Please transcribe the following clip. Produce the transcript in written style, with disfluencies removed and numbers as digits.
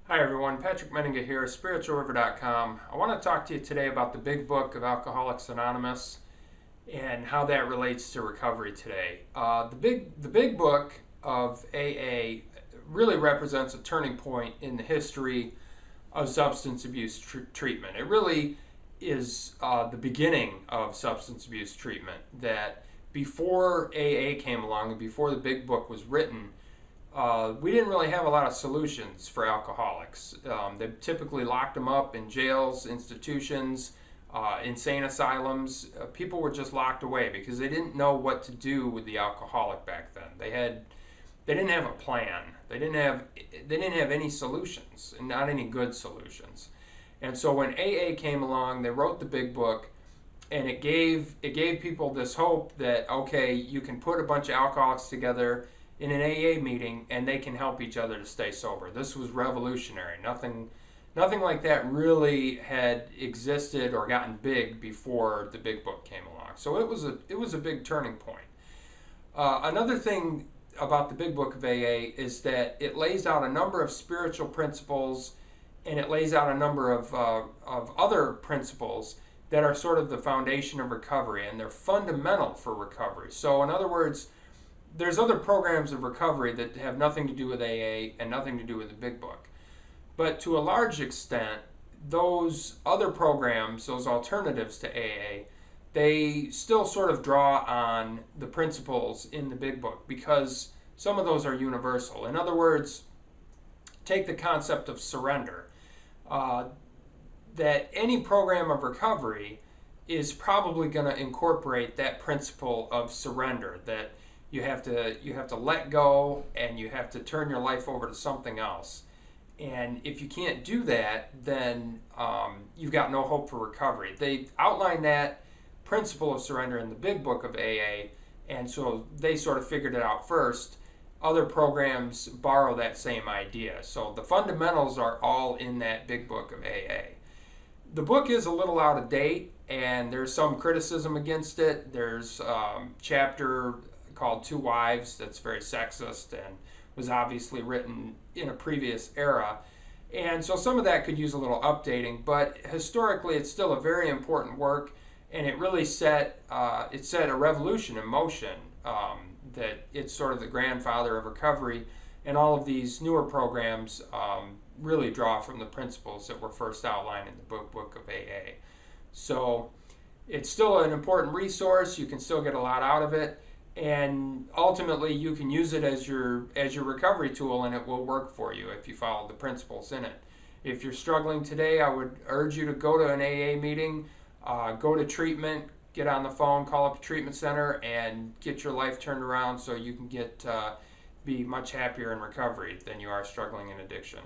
Hi everyone, Patrick Menninga here, spiritualriver.com. I want to talk to you today about the big book of Alcoholics Anonymous and how that relates to recovery today. The big book of AA really represents a turning point in the history of substance abuse treatment. It really is the beginning of substance abuse treatment. That before AA came along and before the big book was written, we didn't really have a lot of solutions for alcoholics. They typically locked them up in jails, institutions, insane asylums. People were just locked away because they didn't know what to do with the alcoholic back then. They didn't have a plan. They didn't have any solutions, and not any good solutions. And so when AA came along, they wrote the big book, and it gave people this hope that, okay, you can put a bunch of alcoholics together in an AA meeting and they can help each other to stay sober. This was revolutionary. Nothing like that really had existed or gotten big before the big book came along. So it was a big turning point. Another thing about the big book of AA is that it lays out a number of spiritual principles, and it lays out a number of other principles that are sort of the foundation of recovery, and they're fundamental for recovery. So in other words, there's other programs of recovery that have nothing to do with AA and nothing to do with the big book. But to a large extent, those other programs, those alternatives to AA, they still sort of draw on the principles in the big book because some of those are universal. In other words, take the concept of surrender. That any program of recovery is probably going to incorporate that principle of surrender, that you have to let go and you have to turn your life over to something else. And if you can't do that, then you've got no hope for recovery. They outline that principle of surrender in the big book of AA, and so they sort of figured it out first. Other programs borrow that same idea. So the fundamentals are all in that big book of AA. The book is a little out of date, and there's some criticism against it. There's a chapter called Two Wives that's very sexist and was obviously written in a previous era. And so some of that could use a little updating, but historically it's still a very important work, and it really set a revolution in motion. That it's sort of the grandfather of recovery, and all of these newer programs really draw from the principles that were first outlined in the book of AA. So it's still an important resource. You can still get a lot out of it, and ultimately you can use it as your recovery tool, and it will work for you if you follow the principles in it. If you're struggling today, I would urge you to go to an AA meeting, go to treatment, get on the phone, call up a treatment center, and get your life turned around so you can be much happier in recovery than you are struggling in addiction.